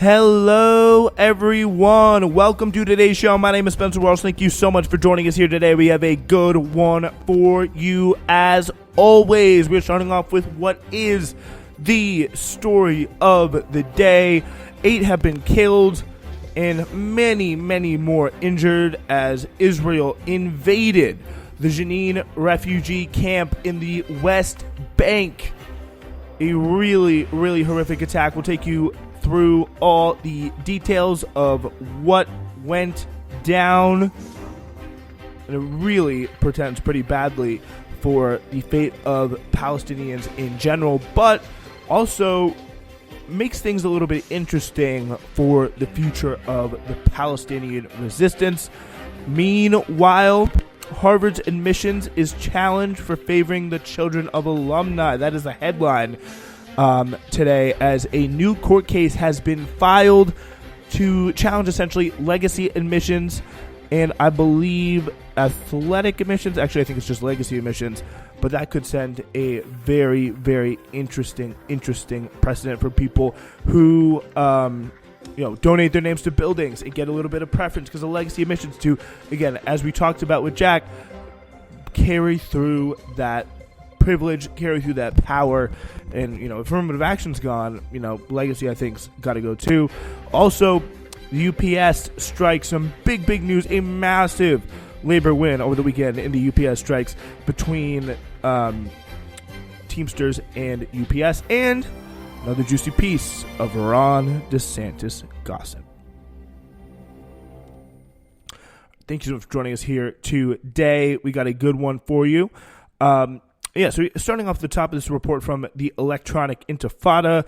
Hello, everyone. Welcome to today's show. My name is Spencer Wells. Thank you so much for joining us here today. We have a good one for you as always. We're starting off with what is the story of the day. 8 have been killed and many, many more injured as Israel invaded the Jenin refugee camp in the West Bank. A really, really horrific attack. We'll take you through all the details of what went down. And it really portends pretty badly for the fate of Palestinians in general, but also makes things a little bit interesting for the future of the Palestinian resistance. Meanwhile, Harvard's admissions is challenged for favoring the children of alumni. That is the headline today, as a new court case has been filed to challenge essentially legacy admissions and I believe athletic admissions. Actually, I think it's just legacy admissions, but that could send a very, very interesting precedent for people who donate their names to buildings and get a little bit of preference because of legacy admissions to, again, as we talked about with Jack, carry through that privilege, carry through that power. And, affirmative action's gone, legacy, I think's got to go too. Also, the UPS strike, some big news, a massive labor win over the weekend in the UPS strikes between Teamsters and UPS, and another juicy piece of Ron DeSantis gossip. Thank you so much for joining us here today. We got a good one for you. So starting off the top of this report from the Electronic Intifada,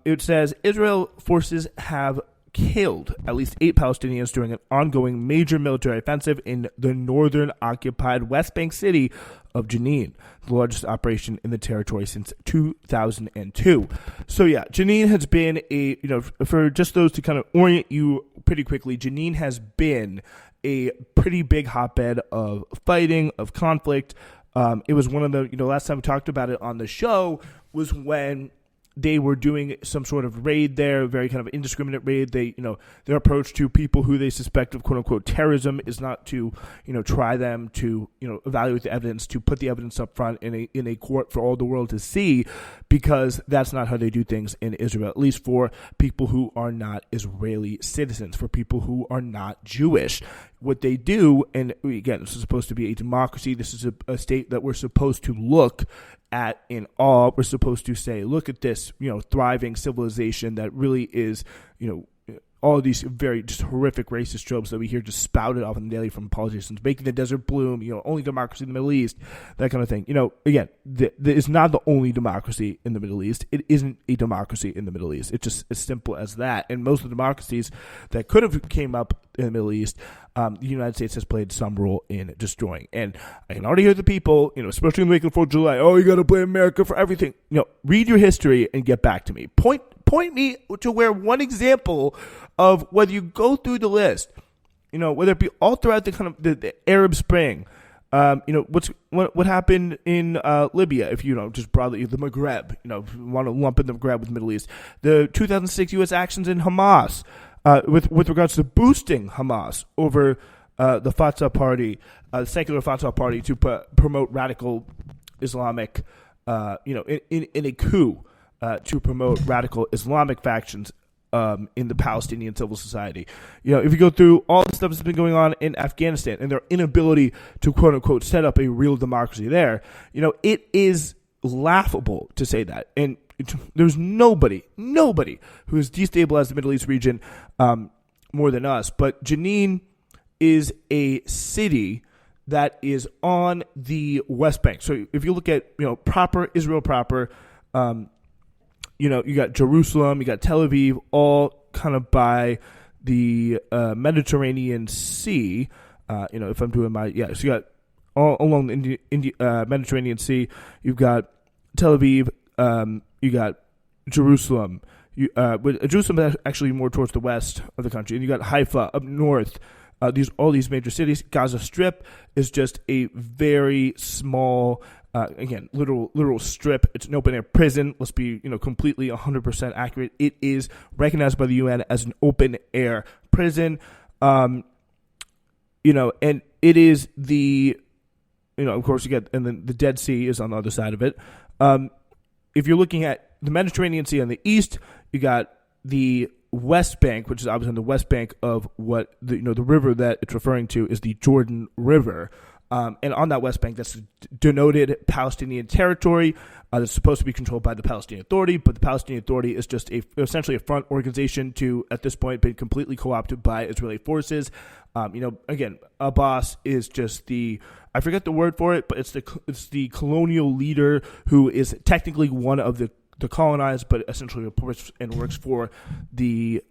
it says Israel forces have killed at least 8 Palestinians during an ongoing major military offensive in the northern occupied West Bank city of Jenin, the largest operation in the territory since 2002. So Jenin has been for just those to kind of orient you pretty quickly, Jenin has been a pretty big hotbed of fighting, of conflict. It was one of the, last time we talked about it on the show was when they were doing some sort of raid there, very kind of indiscriminate raid. They, their approach to people who they suspect of quote unquote terrorism is not to, try them, to, evaluate the evidence, to put the evidence up front in a court for all the world to see, because that's not how they do things in Israel, at least for people who are not Israeli citizens, for people who are not Jewish. What they do, and again, this is supposed to be a democracy. This is a state that we're supposed to look at in awe. We're supposed to say, look at this, thriving civilization that really is, all of these very just horrific racist tropes that we hear just spouted off on the daily from politicians, making the desert bloom, only democracy in the Middle East, that kind of thing. Again, it's not the only democracy in the Middle East. It isn't a democracy in the Middle East. It's just as simple as that. And most of the democracies that could have came up in the Middle East, the United States has played some role in destroying. And I can already hear the people, especially in the week of 4th of July, you got to blame America for everything. Read your history and get back to me. Point me to where one example of whether you go through the list, whether it be all throughout the kind of the Arab Spring, what happened in Libya, if just broadly the Maghreb, want to lump in the Maghreb with the Middle East, the 2006 U.S. actions in Hamas, with regards to boosting Hamas over the Fatah party, the secular Fatah party, to promote radical Islamic, in a coup. To promote radical Islamic factions in the Palestinian civil society. If you go through all the stuff that's been going on in Afghanistan and their inability to quote unquote set up a real democracy there, it is laughable to say that. And there's nobody who has destabilized the Middle East region more than us. But Jenin is a city that is on the West Bank. So if you look at, proper Israel proper, you got Jerusalem, you got Tel Aviv, all kind of by the Mediterranean Sea. If I'm doing so you got all along the Mediterranean Sea. You've got Tel Aviv, you got Jerusalem. Jerusalem is actually more towards the west of the country, and you got Haifa up north. All these major cities. Gaza Strip is just a very small again, literal strip. It's an open-air prison. Let's be, completely 100% accurate. It is recognized by the UN as an open-air prison. And it is the, of course, you get, and then the Dead Sea is on the other side of it. If you're looking at the Mediterranean Sea on the east, you got the West Bank, which is obviously on the west bank of what the river that it's referring to is the Jordan River. And on that West Bank, that's denoted Palestinian territory that's supposed to be controlled by the Palestinian Authority, but the Palestinian Authority is just essentially a front organization to, at this point, been completely co-opted by Israeli forces. Again, Abbas is just I forget the word for it, but it's the colonial leader who is technically one of the colonized, but essentially reports and works for the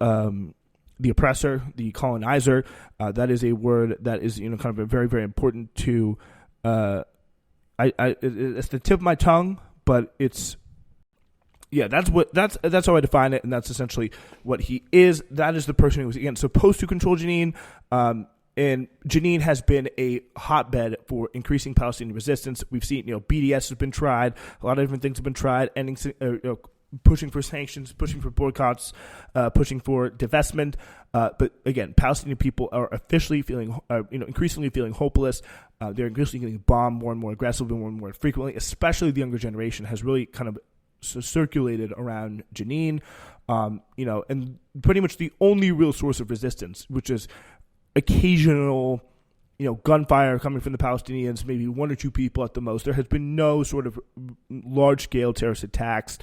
oppressor, the colonizer. That is a word that is kind of a very, very important to. It's the tip of my tongue, but it's. Yeah, that's how I define it, and that's essentially what he is. That is the person who was, again, supposed to control Jenin. And Jenin has been a hotbed for increasing Palestinian resistance. We've seen, BDS has been tried. A lot of different things have been tried, pushing for sanctions, pushing for boycotts, pushing for divestment. But again, Palestinian people are officially feeling, increasingly feeling hopeless. They're increasingly getting bombed more and more aggressively, more and more frequently. Especially the younger generation has really kind of circulated around Jenin. And pretty much the only real source of resistance, which is occasional, gunfire coming from the Palestinians, maybe one or two people at the most. There has been no sort of large-scale terrorist attacks,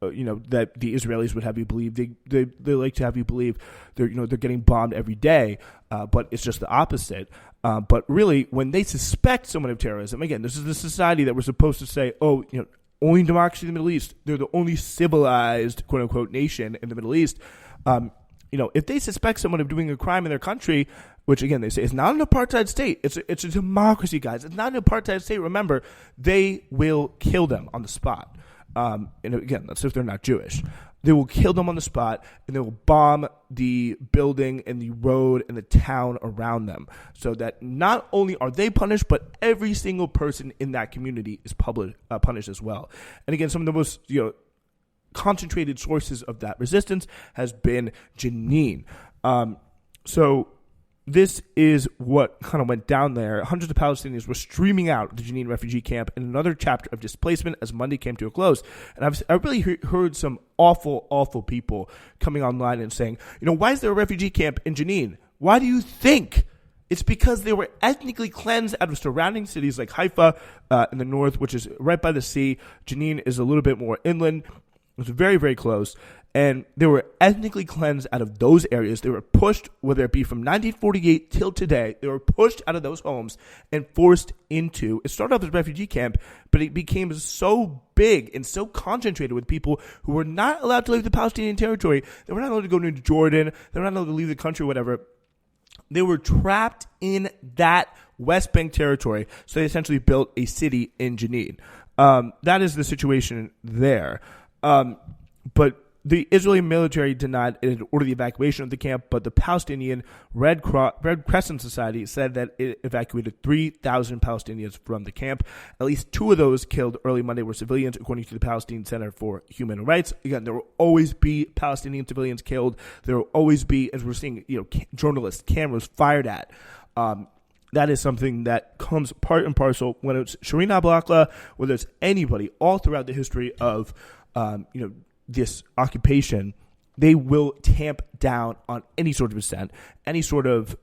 that the Israelis would have you believe. They like to have you believe they're getting bombed every day, but it's just the opposite. But really, when they suspect someone of terrorism, again, this is the society that we're supposed to say, only democracy in the Middle East. They're the only civilized, quote unquote, nation in the Middle East. If they suspect someone of doing a crime in their country, which again they say is not an apartheid state, it's a democracy, guys. It's not an apartheid state. Remember, they will kill them on the spot. And again, that's if they're not Jewish. They will kill them on the spot, and they will bomb the building and the road and the town around them, so that not only are they punished, but every single person in that community is punished as well. And again, some of the most concentrated sources of that resistance has been Jenin. So this is what kind of went down there. Hundreds of Palestinians were streaming out of the Jenin refugee camp in another chapter of displacement as Monday came to a close. And I've really heard some awful people coming online and saying, why is there a refugee camp in Jenin? Why do you think? It's because they were ethnically cleansed out of surrounding cities like Haifa in the north, which is right by the sea. Jenin is a little bit more inland. It was very, very close. And they were ethnically cleansed out of those areas. They were pushed, whether it be from 1948 till today, they were pushed out of those homes and forced into, it started off as a refugee camp, but it became so big and so concentrated with people who were not allowed to leave the Palestinian territory. They were not allowed to go into Jordan. They were not allowed to leave the country, whatever. They were trapped in that West Bank territory. So they essentially built a city in Jenin. That is the situation there. But the Israeli military denied it had ordered the evacuation of the camp, but the Palestinian Red Crescent Society said that it evacuated 3,000 Palestinians from the camp. At least 2 of those killed early Monday were civilians, according to the Palestinian Center for Human Rights. Again, there will always be Palestinian civilians killed. There will always be, as we're seeing, journalists, cameras fired at. That is something that comes part and parcel when it's Shireen Abu Akleh, whether it's anybody, all throughout the history of this occupation. They will tamp down on any sort of dissent, any sort of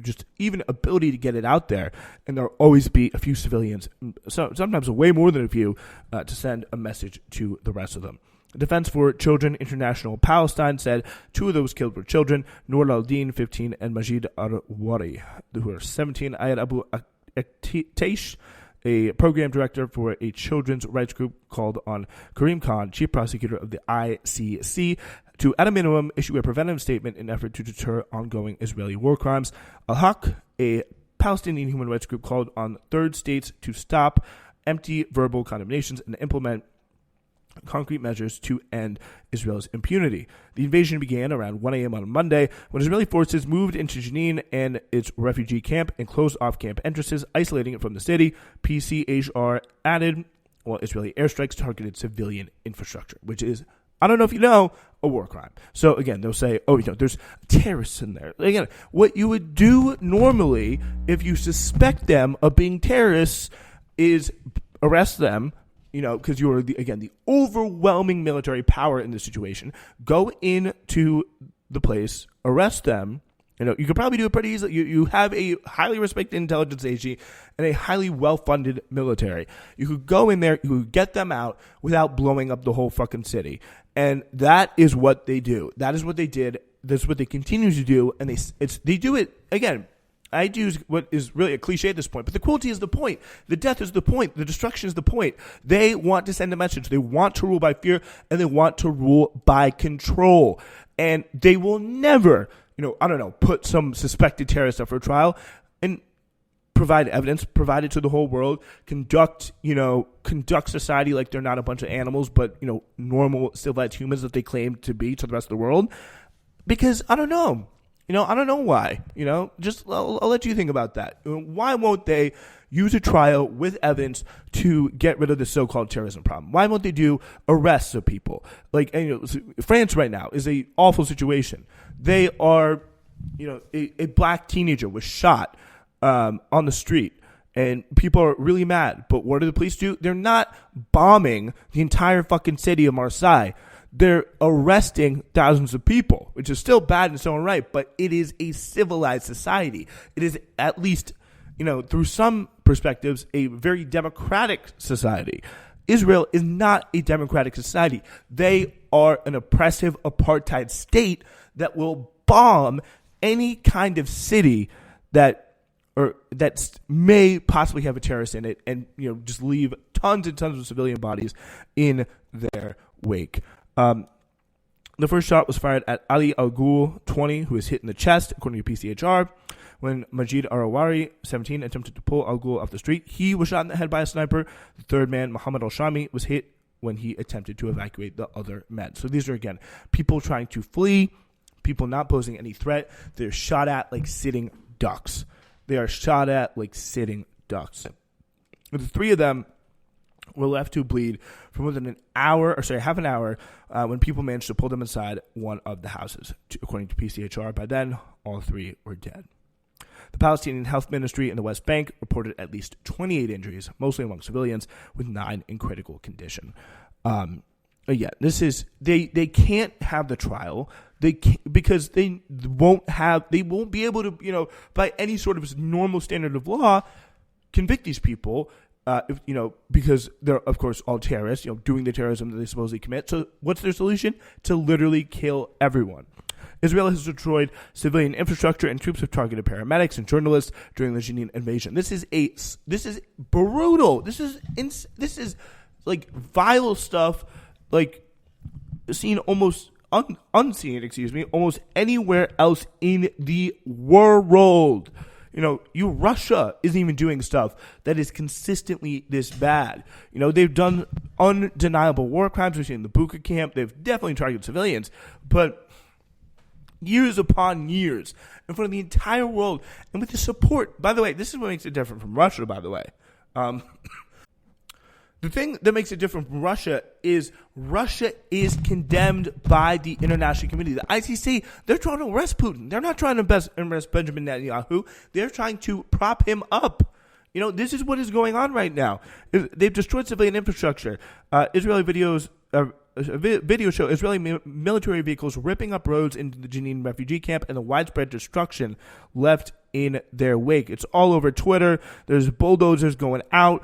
just even ability to get it out there. And there will always be a few civilians, sometimes way more than a few, to send a message to the rest of them. Defense for Children International Palestine said 2 of those killed were children, Noor al-Din, 15, and Majid al-Wari, who are 17. Ayad Abu Aktaish, a program director for a children's rights group, called on Karim Khan, chief prosecutor of the ICC, to, at a minimum, issue a preventive statement in an effort to deter ongoing Israeli war crimes. Al-Haq, a Palestinian human rights group, called on third states to stop empty verbal condemnations and implement concrete measures to end Israel's impunity. The invasion began around 1 a.m. on Monday when Israeli forces moved into Jenin and its refugee camp and closed off camp entrances, isolating it from the city. PCHR added, Israeli airstrikes targeted civilian infrastructure, which is, I don't know if you know, a war crime. So again, they'll say, there's terrorists in there. Again, what you would do normally if you suspect them of being terrorists is arrest them, because you are, the overwhelming military power in this situation. Go into the place, arrest them. You could probably do it pretty easily. You have a highly respected intelligence agency and a highly well-funded military. You could go in there, you could get them out without blowing up the whole fucking city. And that is what they do. That is what they did. That's what they continue to do. And they do it, again, I use what is really a cliche at this point, but the cruelty is the point. The death is the point. The destruction is the point. They want to send a message. They want to rule by fear, and they want to rule by control. And they will never, put some suspected terrorist up for trial and provide evidence, provide it to the whole world, conduct society like they're not a bunch of animals, but, normal civilized humans that they claim to be to the rest of the world. Because I don't know. I don't know why. I'll let you think about that. Why won't they use a trial with evidence to get rid of the so-called terrorism problem? Why won't they do arrests of people? France right now is a awful situation. They are, a black teenager was shot on the street. And people are really mad. But what do the police do? They're not bombing the entire fucking city of Marseille. They're arresting thousands of people, which is still bad in its own right, but it is a civilized society. It is at least, through some perspectives, a very democratic society. Israel is not a democratic society. They are an oppressive apartheid state that will bomb any kind of city that may possibly have a terrorist in it and, just leave tons and tons of civilian bodies in their wake. The first shot was fired at Ali Al-Ghul, 20, who was hit in the chest, according to PCHR. When Majid Arawari, 17, attempted to pull Al-Ghul off the street, he was shot in the head by a sniper. The third man, Mohammed Al-Shami, was hit when he attempted to evacuate the other men. So these are, again, people trying to flee, people not posing any threat. They're shot at like sitting ducks. The three of them were left to bleed for more than half an hour, when people managed to pull them inside one of the houses. According to PCHR, by then, all three were dead. The Palestinian Health Ministry in the West Bank reported at least 28 injuries, mostly among civilians, with 9 in critical condition. This is they can't have the trial. Because they won't be able to, by any sort of normal standard of law, convict these people. Because they're, of course, all terrorists, doing the terrorism that they supposedly commit. So what's their solution? To literally kill everyone. Israel has destroyed civilian infrastructure, and troops have targeted paramedics and journalists during the Jenin invasion. This is brutal. This is like vile stuff, like seen almost unseen, almost anywhere else in the world. Russia isn't even doing stuff that is consistently this bad. They've done undeniable war crimes. We've seen the Bucha camp. They've definitely targeted civilians, but years upon years in front of the entire world, and with the support. By the way, this is what makes it different from Russia, by the way. The thing that makes it different from Russia is condemned by the international community. The ICC, they're trying to arrest Putin. They're not trying to arrest Benjamin Netanyahu. They're trying to prop him up. This is what is going on right now. They've destroyed civilian infrastructure. Israeli videos video show Israeli military vehicles ripping up roads into the Jenin refugee camp and the widespread destruction left in their wake. It's all over Twitter. There's bulldozers going out,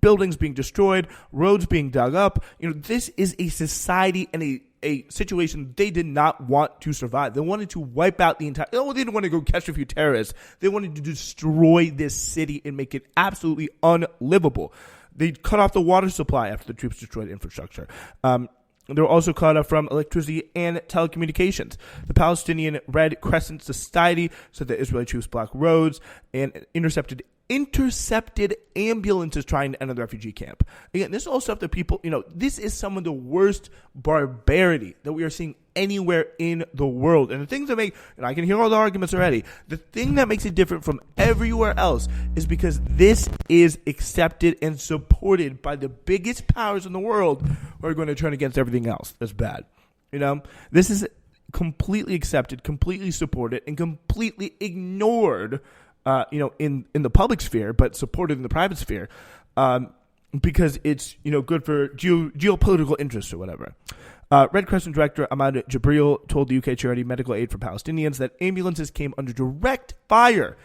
buildings being destroyed, roads being dug up. This is a society and a situation they did not want to survive. They wanted to wipe out the entire... they didn't want to go catch a few terrorists. They wanted to destroy this city and make it absolutely unlivable. They cut off the water supply after the troops destroyed infrastructure. They were also cut off from electricity and telecommunications. The Palestinian Red Crescent Society said that Israeli troops blocked roads and intercepted intercepted ambulances trying to enter the refugee camp. Again, this is all stuff that people, this is some of the worst barbarity that we are seeing anywhere in the world. And the things that make, and I can hear all the arguments already, the thing that makes it different from everywhere else is because this is accepted and supported by the biggest powers in the world who are going to turn against everything else that's bad. This is completely accepted, completely supported, and completely ignored in the public sphere, but supported in the private sphere, because it's, good for geopolitical interests or whatever. Red Crescent Director Ahmad Jibril told the UK charity Medical Aid for Palestinians that ambulances came under direct fire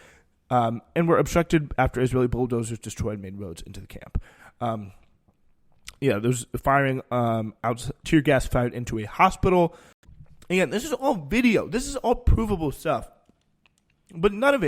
and were obstructed after Israeli bulldozers destroyed main roads into the camp. There's firing, tear gas fired into a hospital. Again, this is all video. This is all provable stuff. But none of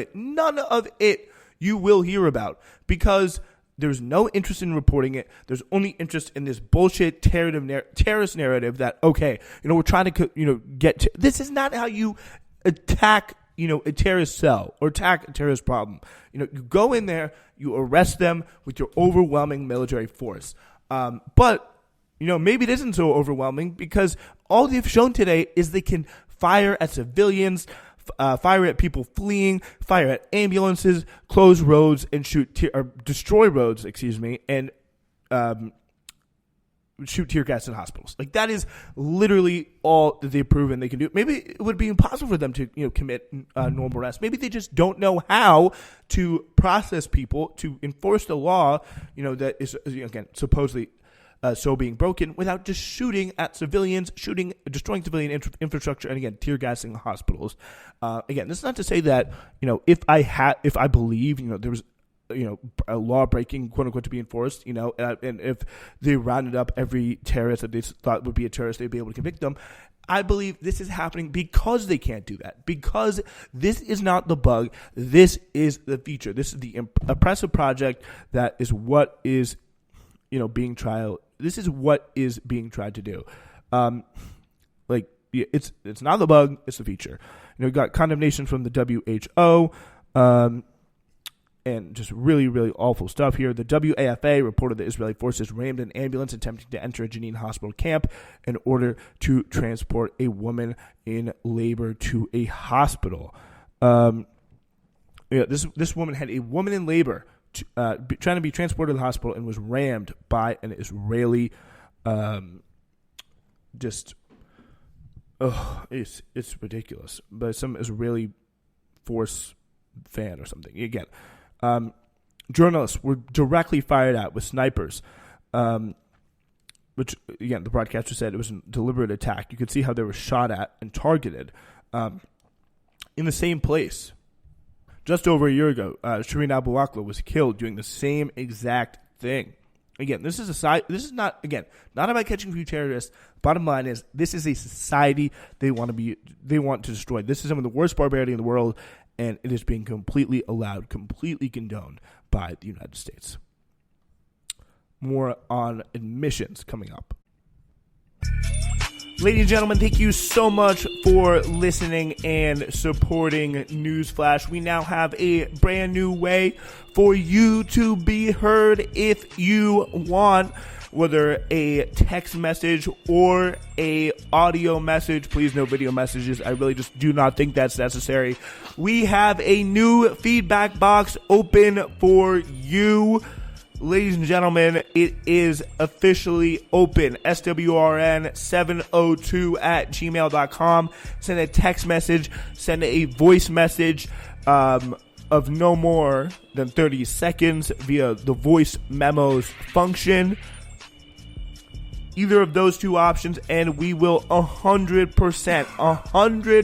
it you will hear about because there's no interest in reporting it. There's only interest in this bullshit terrorist narrative that, okay, we're trying to, get to. This is not how you attack, a terrorist cell or attack a terrorist problem. You go in there, you arrest them with your overwhelming military force. But, maybe it isn't so overwhelming because all they've shown today is they can fire at civilians, fire at people fleeing, fire at ambulances, close roads, and destroy roads, and shoot tear gas in hospitals. Like, that is literally all that they've proven they can do. Maybe it would be impossible for them to, commit normal arrests. Maybe they just don't know how to process people to enforce the law, that is, again, supposedly so being broken without just shooting at civilians, destroying civilian infrastructure, and again, tear gassing hospitals. Again, this is not to say that, if I believe, there was, a law breaking, quote unquote, to be enforced, and if they rounded up every terrorist that they thought would be a terrorist, they'd be able to convict them. I believe this is happening because they can't do that, because this is not the bug. This is the feature. This is the oppressive project that is what is, being tried. This is what is being tried to do. It's not the bug, it's the feature. We got condemnation from the WHO, and just really, really awful stuff here. The WAFA reported that Israeli forces rammed an ambulance attempting to enter a Jenin hospital camp in order to transport a woman in labor to a hospital. This woman had a woman in labor trying to be transported to the hospital and was rammed by an Israeli. It's ridiculous. But some Israeli force fan or something. Again, journalists were directly fired at with snipers, which, again, the broadcaster said it was a deliberate attack. You could see how they were shot at and targeted in the same place. Just over a year ago, Shireen Abu Akleh was killed doing the same exact thing. Again, this is not about catching a few terrorists. Bottom line is, this is a society they want to destroy. This is some of the worst barbarity in the world, and it is being completely allowed, completely condoned by the United States. More on admissions coming up. Ladies and gentlemen, thank you so much for listening and supporting Newsflash. We now have a brand new way for you to be heard if you want, whether a text message or a audio message. Please, no video messages. I really just do not think that's necessary. We have a new feedback box open for you. Ladies and gentlemen, it is officially open. SWRN702@gmail.com. Send a text message, send a voice message of no more than 30 seconds via the voice memos function. Either of those two options, and we will 100%, not going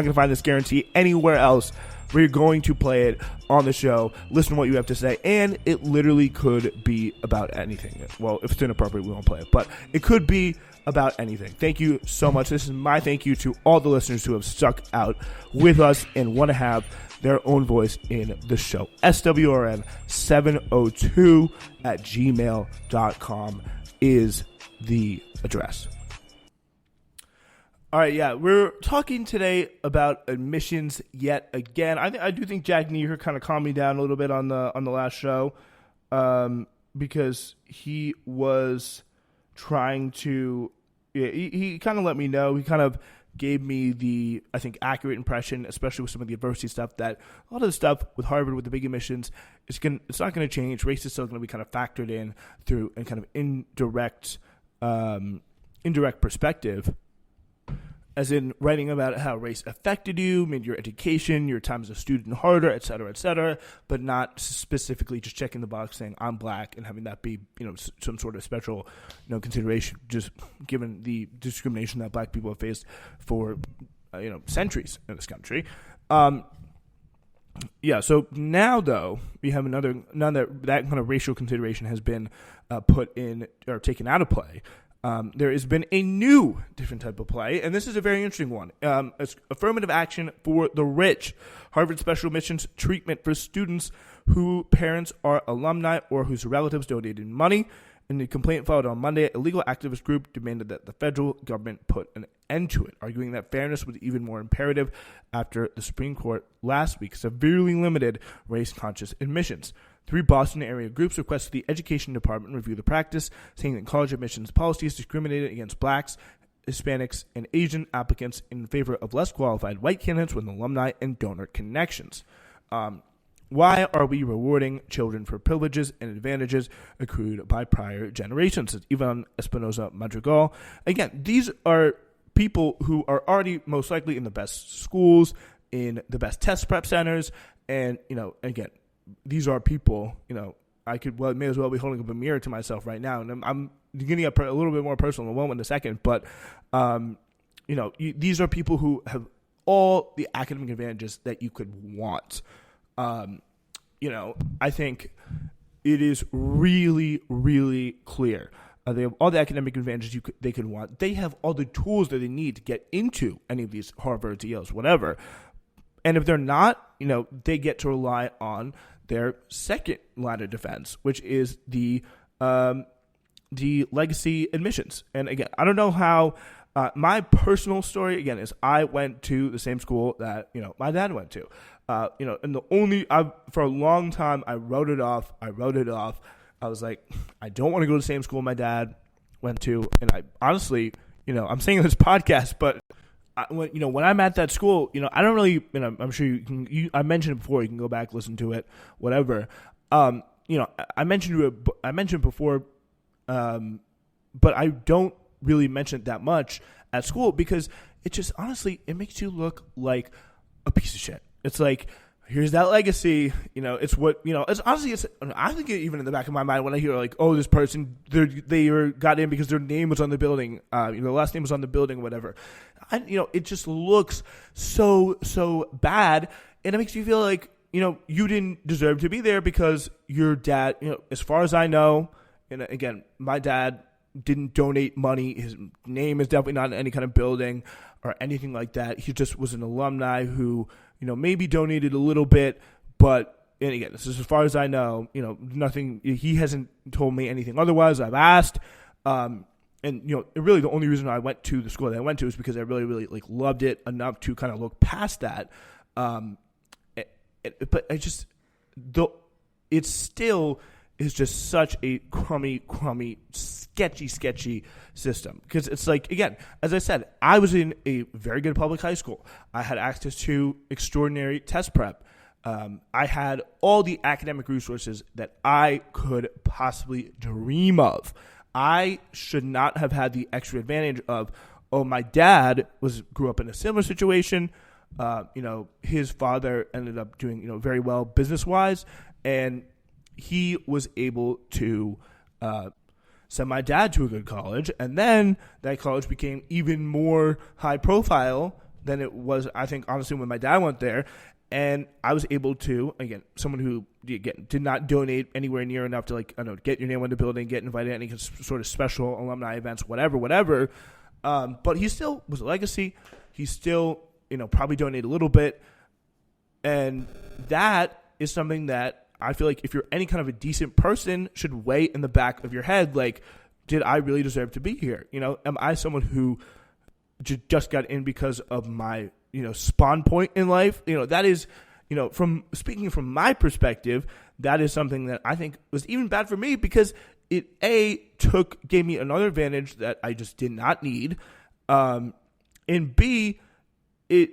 to find this guarantee anywhere else. We're going to play it on the show, listen to what you have to say, and it literally could be about anything. Well, if it's inappropriate, we won't play it, but it could be about anything. Thank you so much. This is my thank you to all the listeners who have stuck out with us and want to have their own voice in the show. SWRN702@gmail.com is the address. All right, yeah, we're talking today about admissions yet again. I do think Jack Neher kind of calmed me down a little bit on the last show, because he was trying to, he kind of let me know. He kind of gave me the, I think, accurate impression, especially with some of the adversity stuff, that a lot of the stuff with Harvard with the big admissions it's not going to change. Race is still going to be kind of factored in through a kind of indirect perspective, as in writing about how race affected you, made your education, your time as a student harder, et cetera, but not specifically just checking the box saying I'm black and having that be, some sort of special, consideration, just given the discrimination that black people have faced for, centuries in this country. So now though, we have now that kind of racial consideration has been put in or taken out of play. There has been a new different type of play, and this is a very interesting one. It's affirmative action for the rich. Harvard special admissions treatment for students whose parents are alumni or whose relatives donated money. In the complaint filed on Monday, a legal activist group demanded that the federal government put an end to it, arguing that fairness was even more imperative after the Supreme Court last week severely limited race-conscious admissions. 3 Boston area groups requested the Education Department review the practice, saying that college admissions policies discriminated against blacks, Hispanics, and Asian applicants in favor of less qualified white candidates with alumni and donor connections. Why are we rewarding children for privileges and advantages accrued by prior generations? Says Ivan Espinosa Madrigal. Again, these are people who are already most likely in the best schools, in the best test prep centers, and, again, these are people, I may as well be holding up a mirror to myself right now. And I'm getting up a little bit more personal in a moment in a second. But, these are people who have all the academic advantages that you could want. I think it is really, really clear. They have all the academic advantages they could want. They have all the tools that they need to get into any of these Harvards, Yales, whatever. And if they're not, they get to rely on their second line of defense, which is the legacy admissions. And again, I don't know how. My personal story again is I went to the same school that my dad went to. And for a long time I wrote it off. I was like, I don't want to go to the same school my dad went to. And I honestly, I'm saying in this podcast, but when I'm at that school, I don't really, I'm sure you can. I mentioned it before. You can go back, listen to it, whatever. I mentioned it before, but I don't really mention it that much at school because it just honestly it makes you look like a piece of shit. It's like, here's that legacy, it's what, it's honestly, I think even in the back of my mind when I hear like, oh, this person, they got in because their name was on the building, their last name was on the building, whatever. It just looks so bad. And it makes you feel like, you didn't deserve to be there because your dad, as far as I know, and again, my dad didn't donate money. His name is definitely not in any kind of building or anything like that. He just was an alumni who, maybe donated a little bit, but, and again, this is as far as I know, nothing, he hasn't told me anything otherwise. I've asked, and, really the only reason I went to the school that I went to is because I really, really loved it enough to kind of look past that. But it still is just such a crummy, sketchy system. Because it's like, again, as I said, I was in a very good public high school. I had access to extraordinary test prep. I had all the academic resources that I could possibly dream of. I should not have had the extra advantage of, my dad grew up in a similar situation. His father ended up doing, very well business-wise, and he was able to send my dad to a good college, and then that college became even more high profile than it was, I think, honestly, when my dad went there. And I was able to, again, someone who did not donate anywhere near enough to, get your name on the building, get invited to any sort of special alumni events, whatever. But he still was a legacy. He still, probably donated a little bit. And that is something that I feel like if you're any kind of a decent person should weigh in the back of your head, like, did I really deserve to be here? Am I someone who just got in because of my, spawn point in life. That is, from speaking from my perspective, that is something that I think was even bad for me because it gave me another advantage that I just did not need, and B, it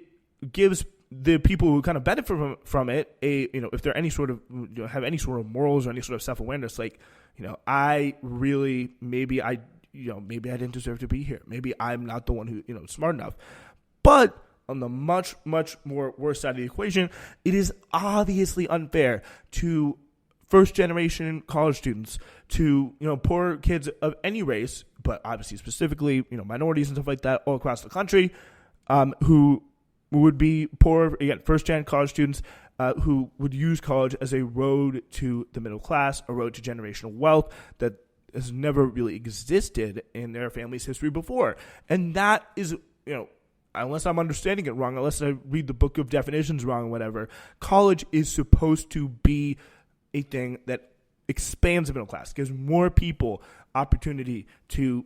gives the people who kind of benefit from it if they're any sort of have any sort of morals or any sort of self-awareness, like I really maybe I didn't deserve to be here, maybe I'm not the one who smart enough. But on the much more worse side of the equation, it is obviously unfair to first generation college students, to poor kids of any race, but obviously specifically minorities and stuff like that all across the country, who would be poor, again, first-gen college students who would use college as a road to the middle class, a road to generational wealth that has never really existed in their family's history before. And that is, unless I'm understanding it wrong, unless I read the book of definitions wrong or whatever, college is supposed to be a thing that expands the middle class, gives more people opportunity to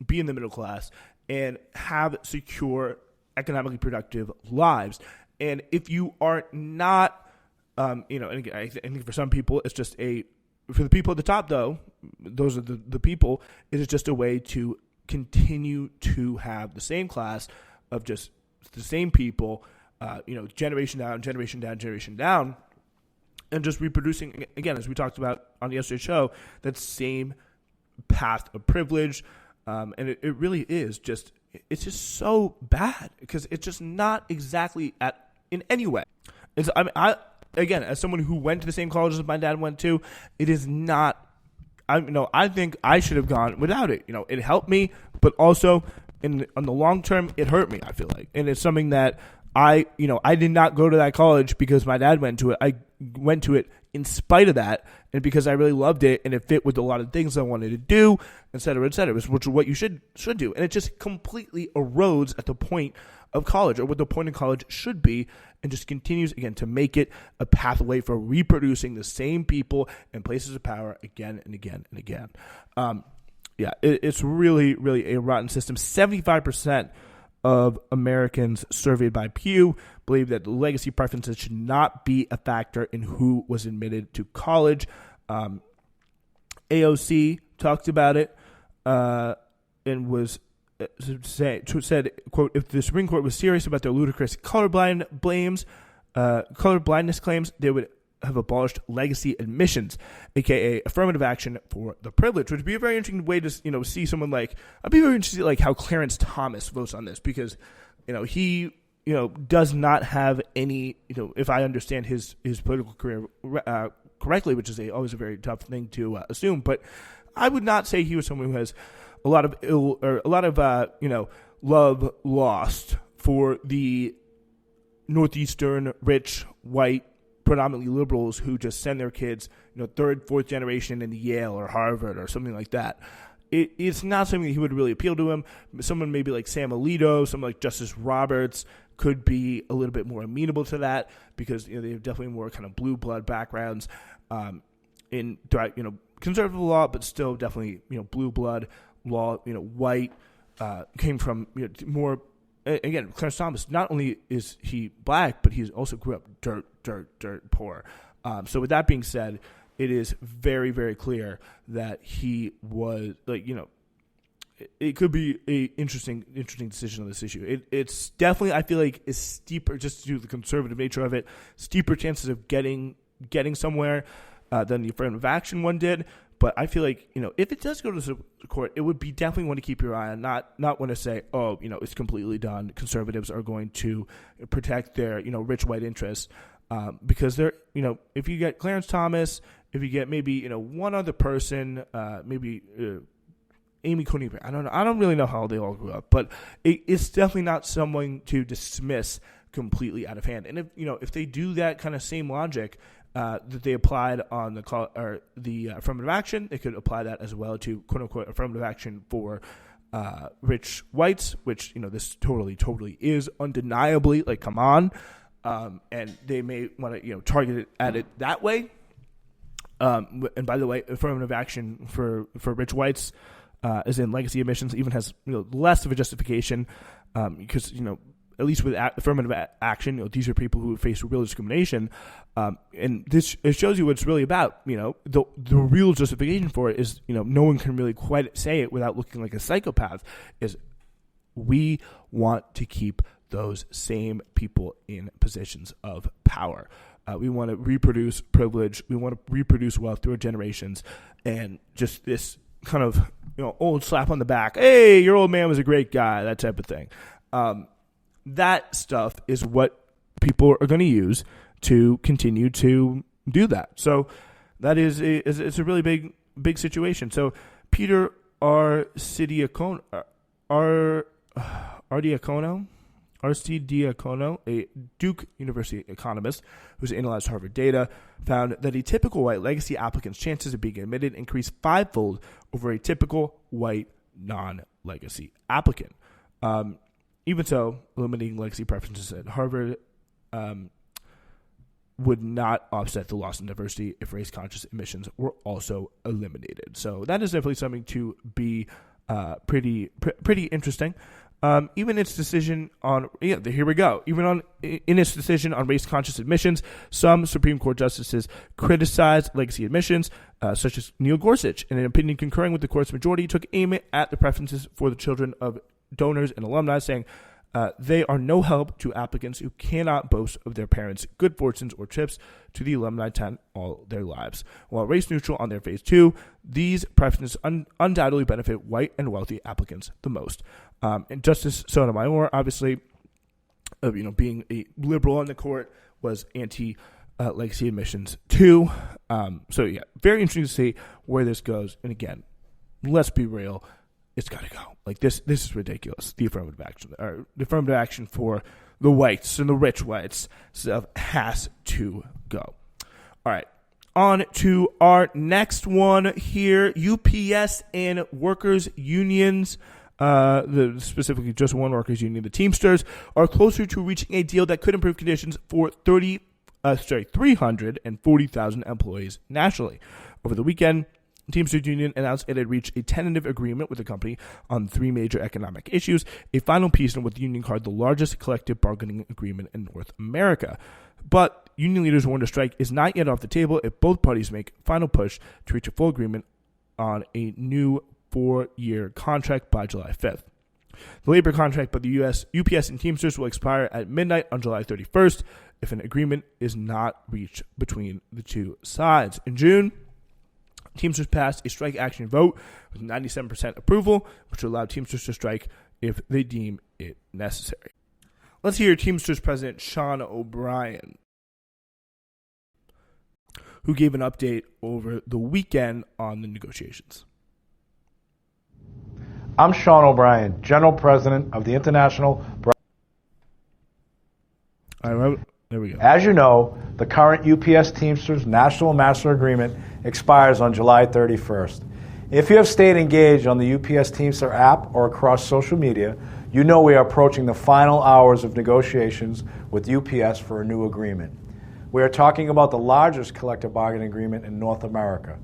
be in the middle class and have secure, economically productive lives. And if you are not, and again, I think for some people, it's just for the people at the top, though, those are the people, it is just a way to continue to have the same class of just the same people, generation down, generation down, generation down, and just reproducing, again, as we talked about on yesterday's show, that same path of privilege. And it really is just, it's just so bad because it's just not exactly in any way. Again, as someone who went to the same college as my dad went to, it is not, I think I should have gone without it. It helped me, but also on the long term, it hurt me, I feel like. And it's something that I did not go to that college because my dad went to it. I went to it in spite of that, and because I really loved it, and it fit with a lot of things I wanted to do, et cetera, which is what you should do. And it just completely erodes at the point of college, or what the point of college should be, and just continues, again, to make it a pathway for reproducing the same people in places of power again and again and again. It's really, really a rotten system. 75% of Americans surveyed by Pew believe that legacy preferences should not be a factor in who was admitted to college. AOC talked about it and said, quote, if the Supreme Court was serious about their ludicrous colorblindness claims, they would have abolished legacy admissions, aka affirmative action for the privilege, which would be a very interesting way to see someone like, I'd be very interested like how Clarence Thomas votes on this, because he does not have any, if I understand his political career correctly, which is always a very tough thing to assume, but I would not say he was someone who has a lot of love lost for the Northeastern rich white predominantly liberals who just send their kids, third, fourth generation into Yale or Harvard or something like that. It's not something that he would really appeal to him. Someone maybe like Sam Alito, someone like Justice Roberts could be a little bit more amenable to that because they have definitely more kind of blue blood backgrounds in conservative law, but still definitely blue blood law. White came from more. Again, Clarence Thomas, not only is he black, but he also grew up dirt poor. So with that being said, it is very, very clear that he was it could be a interesting decision on this issue. It's definitely, I feel like, is steeper, just due to the conservative nature of it, steeper chances of getting somewhere than the affirmative action one did. But I feel like, if it does go to the court, it would be definitely one to keep your eye on, not want to say, oh, it's completely done. Conservatives are going to protect their, rich white interests because they're, if you get Clarence Thomas, if you get maybe, one other person, maybe Amy Coney Barrett, I don't know. I don't really know how they all grew up, but it's definitely not someone to dismiss completely out of hand. And if they do that kind of same logic that they applied on the affirmative action, they could apply that as well to quote unquote affirmative action for rich whites, which this totally is undeniably, like, come on, and they may want to target it at it that way. And by the way, affirmative action for rich whites, as in legacy admissions, even has less of a justification because, at least with affirmative action, these are people who face real discrimination. And it shows you what it's really about. The real justification for it is, no one can really quite say it without looking like a psychopath, is we want to keep those same people in positions of power. We want to reproduce privilege. We want to reproduce wealth through generations. And just this kind of, old slap on the back. Hey, your old man was a great guy, that type of thing. That stuff is what people are going to use to continue to do that. So that it's a really big situation. So Peter Arcidiacono, a Duke University economist who's analyzed Harvard data, found that a typical white legacy applicant's chances of being admitted increased fivefold over a typical white non-legacy applicant. Even so, eliminating legacy preferences at Harvard would not offset the loss in diversity if race-conscious admissions were also eliminated. So that is definitely something to be pretty interesting. Even its decision on here we go. Even in its decision on race-conscious admissions, some Supreme Court justices criticized legacy admissions, such as Neil Gorsuch, in an opinion concurring with the court's majority, took aim at the preferences for the children of donors and alumni, saying they are no help to applicants who cannot boast of their parents' good fortunes or trips to the alumni tent all their lives. While race neutral on their phase 2, these preferences undoubtedly benefit white and wealthy applicants the most. And Justice Sotomayor, obviously, being a liberal on the court, was anti-legacy admissions too. Very interesting to see where this goes. And again, let's be real. It's got to go. This is ridiculous. The affirmative action for the whites and the rich whites stuff has to go. All right, on to our next one here. UPS and workers unions, specifically just one workers union, the Teamsters, are closer to reaching a deal that could improve conditions for 340,000 employees nationally. Over the weekend, Teamsters Union announced it had reached a tentative agreement with the company on 3 major economic issues, a final piece in what the union called the largest collective bargaining agreement in North America. But union leaders warned a strike is not yet off the table if both parties make a final push to reach a full agreement on a new 4-year contract by July 5th. The labor contract by the UPS and Teamsters will expire at midnight on July 31st if an agreement is not reached between the two sides. In June, Teamsters passed a strike action vote with 97% approval, which will allow Teamsters to strike if they deem it necessary. Let's hear Teamsters President Sean O'Brien, who gave an update over the weekend on the negotiations. I'm Sean O'Brien, General President of the International. All right, there we go. As you know, the current UPS Teamsters National Master Agreement expires on July 31st. If you have stayed engaged on the UPS Teamster app or across social media, you know we are approaching the final hours of negotiations with UPS for a new agreement. We are talking about the largest collective bargaining agreement in North America.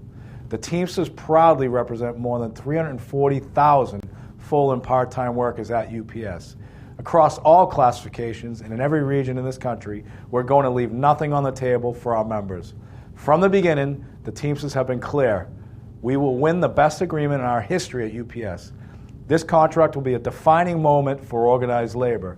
The Teamsters proudly represent more than 340,000 full and part-time workers at UPS. Across all classifications and in every region in this country, we're going to leave nothing on the table for our members. From the beginning, the Teamsters have been clear. We will win the best agreement in our history at UPS. This contract will be a defining moment for organized labor.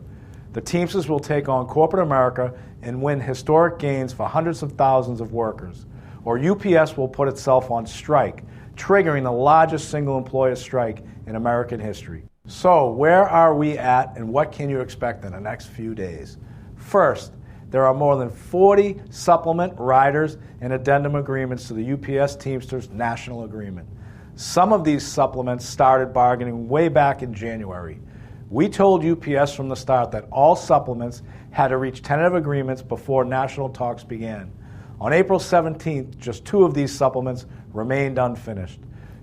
The Teamsters will take on corporate America and win historic gains for hundreds of thousands of workers. Or UPS will put itself on strike, triggering the largest single employer strike in American history. So, where are we at and what can you expect in the next few days? First, there are more than 40 supplement, riders, and addendum agreements to the UPS Teamsters National Agreement. Some of these supplements started bargaining way back in January. We told UPS from the start that all supplements had to reach tentative agreements before national talks began. On April 17th, just 2 of these supplements remained unfinished.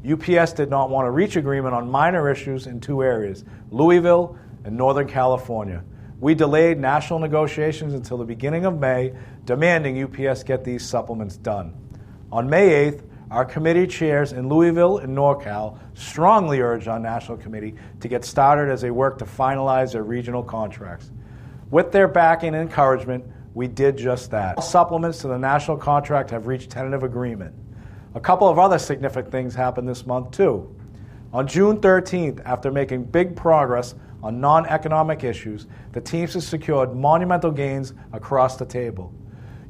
UPS did not want to reach agreement on minor issues in 2 areas, Louisville and Northern California. We delayed national negotiations until the beginning of May, demanding UPS get these supplements done. On May 8th, our committee chairs in Louisville and NorCal strongly urged our national committee to get started as they work to finalize their regional contracts. With their backing and encouragement, we did just that. All supplements to the national contract have reached tentative agreement. A couple of other significant things happened this month, too. On June 13th, after making big progress on non-economic issues, the Teamsters secured monumental gains across the table.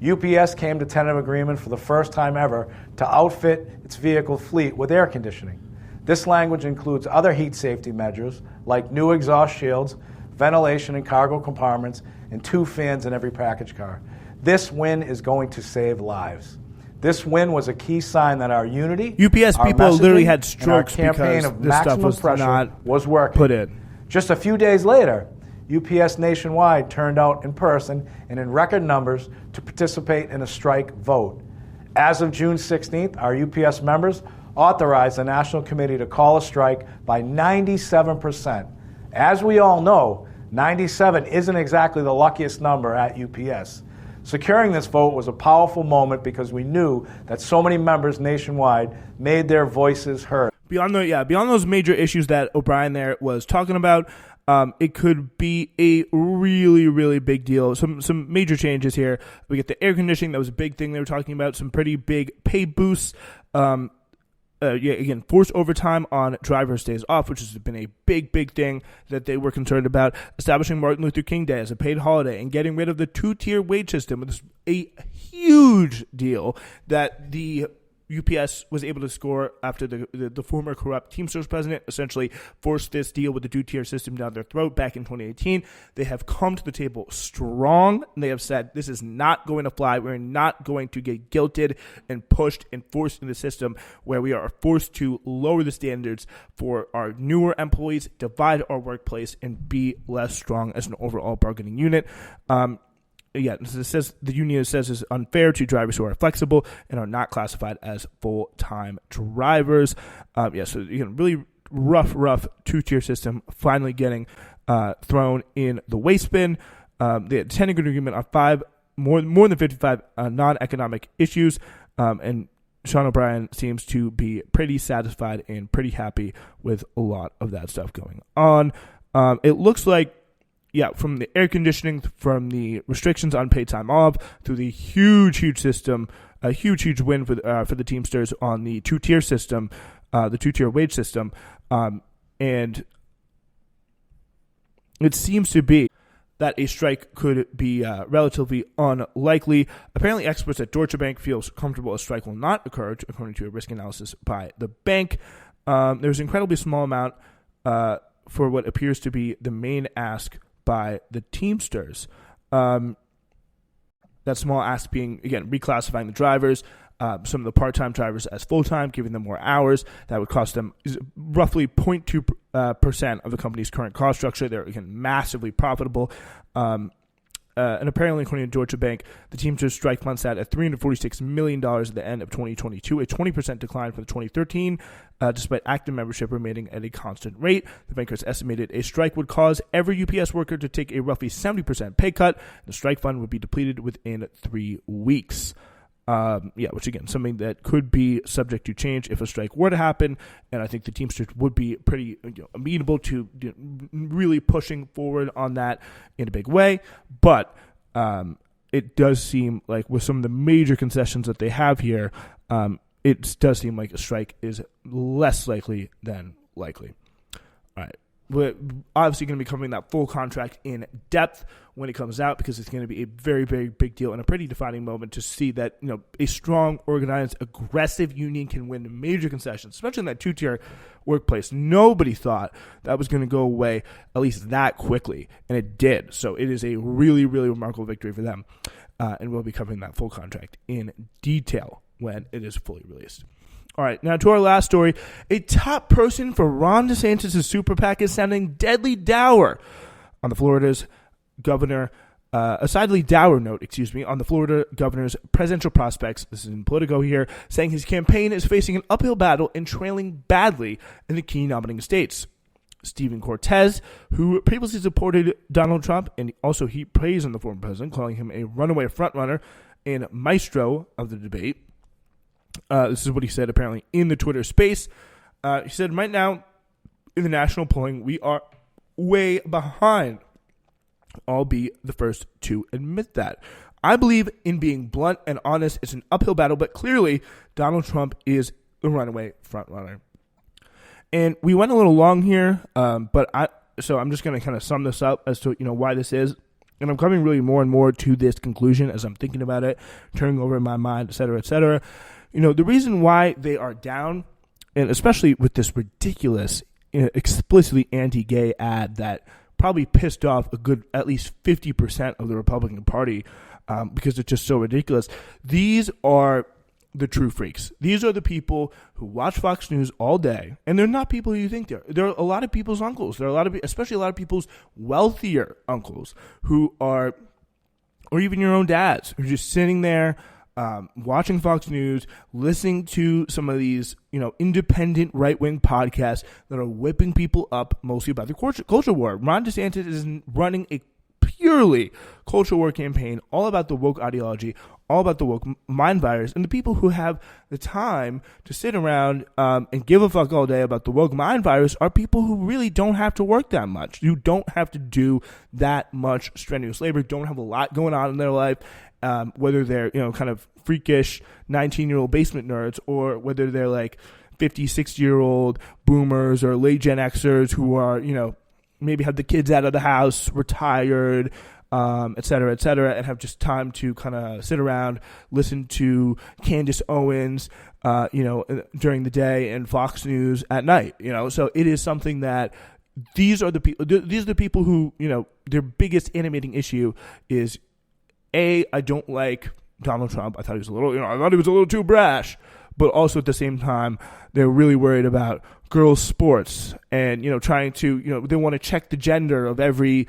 UPS came to tentative agreement for the first time ever to outfit its vehicle fleet with air conditioning. This language includes other heat safety measures like new exhaust shields, ventilation in cargo compartments, and 2 fans in every package car. This win is going to save lives. This win was a key sign that our unity, UPS our people literally had messaging, and our strokes campaign because of this stuff maximum was pressure not was working. put in. Just a few days later, UPS nationwide turned out in person and in record numbers to participate in a strike vote. As of June 16th, our UPS members authorized the National Committee to call a strike by 97%. As we all know, 97 isn't exactly the luckiest number at UPS. Securing this vote was a powerful moment because we knew that so many members nationwide made their voices heard. Beyond those major issues that O'Brien there was talking about, it could be a really, really big deal. Some major changes here. We get the air conditioning. That was a big thing they were talking about. Some pretty big pay boosts. Again, forced overtime on drivers' days off, which has been a big, big thing that they were concerned about. Establishing Martin Luther King Day as a paid holiday and getting rid of the 2-tier wage system, which is a huge deal that the UPS was able to score after the former corrupt Teamsters president essentially forced this deal with the 2-tier system down their throat back in 2018. They have come to the table strong, and they have said this is not going to fly. We're not going to get guilted and pushed and forced in the system where we are forced to lower the standards for our newer employees, divide our workplace, and be less strong as an overall bargaining unit. It says the union says is unfair to drivers who are flexible and are not classified as full-time drivers. So really rough 2-tier system finally getting thrown in the waste bin. They had tentative agreement on more than 55 non-economic issues, and Sean O'Brien seems to be pretty satisfied and pretty happy with a lot of that stuff going on. It looks like, from the air conditioning, from the restrictions on paid time off, through the huge system, a huge win for the Teamsters on the 2-tier system, the 2-tier wage system, and it seems to be that a strike could be relatively unlikely. Apparently, experts at Deutsche Bank feel comfortable a strike will not occur, according to a risk analysis by the bank. There's an incredibly small amount for what appears to be the main ask by the Teamsters. That small ask being, again, reclassifying the drivers, some of the part-time drivers as full-time, giving them more hours. That would cost them roughly 0.2% of the company's current cost structure. They're, again, massively profitable. And apparently, according to Deutsche Bank, the Teamsters strike fund sat at $346 million at the end of 2022, a 20% decline from 2013, despite active membership remaining at a constant rate. The bankers estimated a strike would cause every UPS worker to take a roughly 70% pay cut. The strike fund would be depleted within 3 weeks. Which again, something that could be subject to change if a strike were to happen, and I think the Teamsters would be pretty amenable to really pushing forward on that in a big way. But it does seem like with some of the major concessions that they have here, it does seem like a strike is less likely than likely. All right. We're obviously going to be covering that full contract in depth when it comes out because it's going to be a very, very big deal and a pretty defining moment to see that a strong, organized, aggressive union can win major concessions, especially in that 2-tier workplace. Nobody thought that was going to go away at least that quickly, and it did. So it is a really, really remarkable victory for them, and we'll be covering that full contract in detail when it is fully released. All right, now to our last story. A top person for Ron DeSantis' super PAC is sounding deadly dour on the Florida's governor, on the Florida governor's presidential prospects. This is in Politico here, saying his campaign is facing an uphill battle and trailing badly in the key nominating states. Stephen Cortez, who previously supported Donald Trump and also heaped praise on the former president, calling him a runaway frontrunner and maestro of the debate, This is what he said apparently in the Twitter space. He said, right now in the national polling, we are way behind. I'll be the first to admit that. I believe in being blunt and honest. It's an uphill battle, but clearly Donald Trump is the runaway frontrunner. And we went a little long here, so I'm just going to kind of sum this up as to why this is. And I'm coming really more and more to this conclusion as I'm thinking about it, turning over in my mind, et cetera, et cetera. The reason why they are down, and especially with this ridiculous, explicitly anti-gay ad that probably pissed off a good at least 50% of the Republican Party because it's just so ridiculous. These are the true freaks. These are the people who watch Fox News all day, and they're not people you think they're. They're a lot of people's uncles. There are especially a lot of people's wealthier uncles who are, or even your own dads, who are just sitting there watching Fox News, listening to some of these, independent right-wing podcasts that are whipping people up mostly about the culture war. Ron DeSantis is running a purely culture war campaign, all about the woke ideology, all about the woke mind virus, and the people who have the time to sit around and give a fuck all day about the woke mind virus are people who really don't have to work that much. You don't have to do that much strenuous labor, don't have a lot going on in their life, whether they're, kind of freakish 19-year-old basement nerds or whether they're like 50, 60-year-old boomers or late Gen Xers who are, maybe have the kids out of the house, retired, et cetera, and have just time to kind of sit around, listen to Candace Owens, during the day and Fox News at night, So it is something that these are the people who, their biggest animating issue is, I don't like Donald Trump. I thought he was a little too brash. But also at the same time, they're really worried about girls' sports and, trying to, they want to check the gender of every,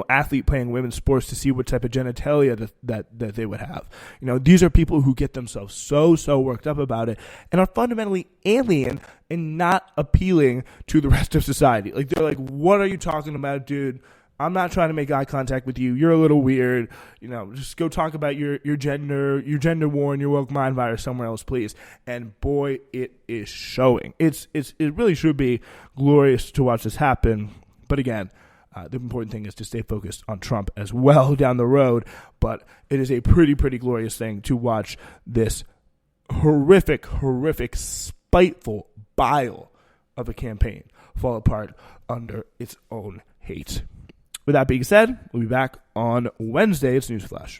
athlete playing women's sports to see what type of genitalia that they would have. These are people who get themselves so worked up about it and are fundamentally alien and not appealing to the rest of society. Like, they're like, what are you talking about, dude? I'm not trying to make eye contact with you. You're a little weird. Just go talk about your gender war and your woke mind virus somewhere else, please. And boy, it is showing. It really should be glorious to watch this happen. But again, the important thing is to stay focused on Trump as well down the road. But it is a pretty glorious thing to watch this horrific, spiteful bile of a campaign fall apart under its own hate. With that being said, we'll be back on Wednesday. It's Newsflash.